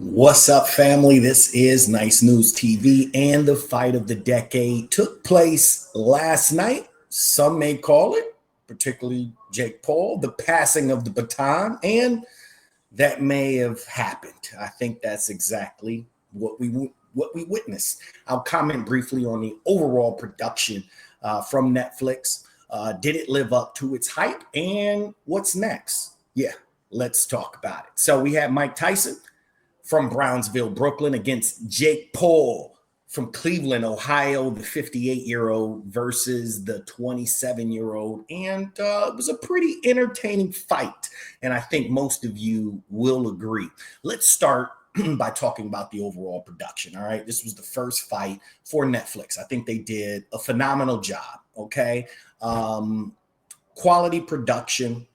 What's up, family? This is Nice News TV, and the fight of the decade took place last night. Some may call it, particularly Jake Paul, the passing of the baton, and that may have happened. I think that's exactly what we witnessed. I'll comment briefly on the overall production from Netflix. Did it live up to its hype? And what's next? Yeah, let's talk about it. So we have Mike Tyson from Brownsville, Brooklyn, against Jake Paul from Cleveland, Ohio, the 58-year-old versus the 27-year-old. And it was a pretty entertaining fight. And I think most of you will agree. Let's start by talking about the overall production. All right. This was the first fight for Netflix. I think they did a phenomenal job. Okay. Quality production.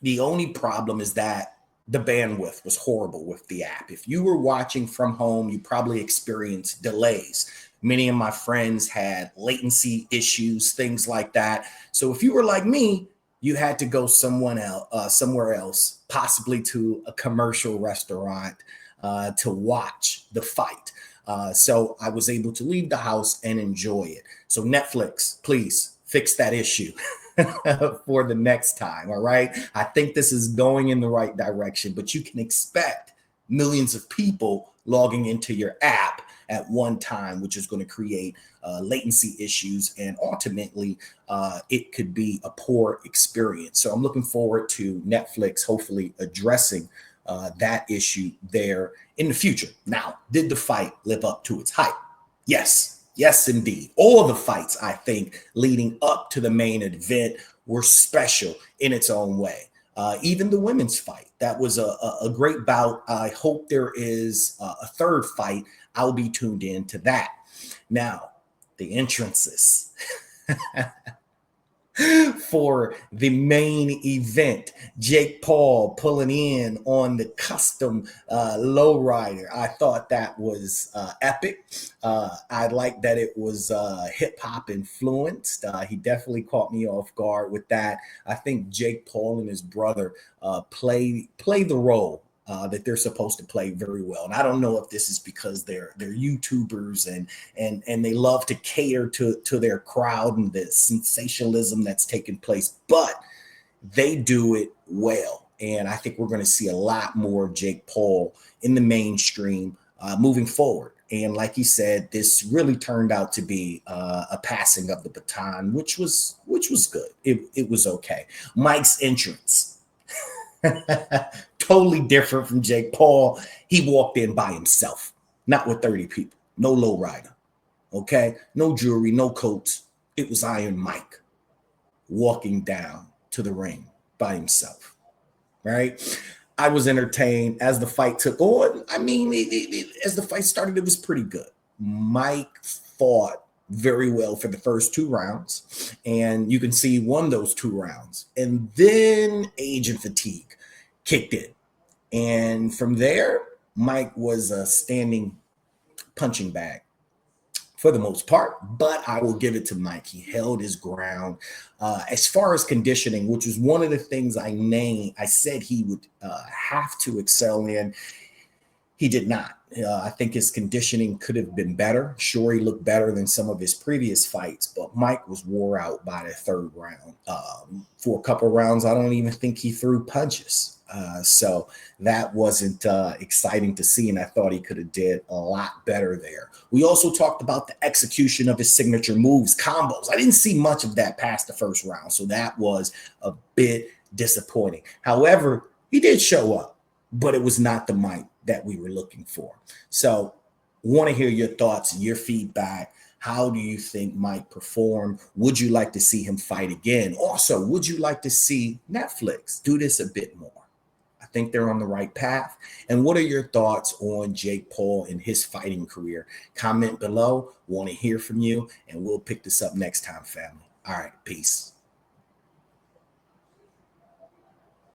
The only problem is that the bandwidth was horrible with the app. If you were watching from home, you probably experienced delays. Many of my friends had latency issues, things like that. So if you were like me, you had to go somewhere else, possibly to a commercial restaurant to watch the fight. So I was able to leave the house and enjoy it. So Netflix, please fix that issue. For the next time. All right. I think this is going in the right direction, but you can expect millions of people logging into your app at one time, which is going to create latency issues. And ultimately, it could be a poor experience. So I'm looking forward to Netflix hopefully addressing that issue there in the future. Now, did the fight live up to its hype? Yes. Yes, indeed. All the fights, I think, leading up to the main event were special in its own way. Even the women's fight, that was a great bout. I hope there is a third fight. I'll be tuned in to that. Now, the entrances. For the main event, Jake Paul pulling in on the custom lowrider. I thought that was epic. I like that it was hip hop influenced. He definitely caught me off guard with that. I think Jake Paul and his brother play the role that they're supposed to play very well. And I don't know if this is because they're YouTubers and they love to cater to their crowd and the sensationalism that's taking place, but they do it well. And I think we're going to see a lot more of Jake Paul in the mainstream moving forward. And like you said, this really turned out to be a passing of the baton, which was good. It was okay. Mike's entrance. Totally different from Jake Paul. He walked in by himself, not with 30 people. No lowrider. Okay? No jewelry, no coats. It was Iron Mike walking down to the ring by himself. Right? I was entertained as the fight took on. I mean, as the fight started, it was pretty good. Mike fought very well for the first 2 rounds, and you can see he won those 2 rounds. And then age and fatigue kicked in. And from there, Mike was a standing punching bag for the most part, but I will give it to Mike. He held his ground. As far as conditioning, which was one of the things I said he would have to excel in, he did not. I think his conditioning could have been better. Sure, he looked better than some of his previous fights, but Mike was wore out by the 3rd round. For a couple of rounds, I don't even think he threw punches. So that wasn't exciting to see, and I thought he could have did a lot better there. We also talked about the execution of his signature moves, combos. I didn't see much of that past the 1st round, so that was a bit disappointing. However, he did show up, but it was not the Mike that we were looking for. So want to hear your thoughts, your feedback. How do you think Mike performed? Would you like to see him fight again? Also, would you like to see Netflix do this a bit more? I think they're on the right path. And what are your thoughts on Jake Paul and his fighting career? Comment below. Want to hear from you, and we'll pick this up next time, family. All right, peace.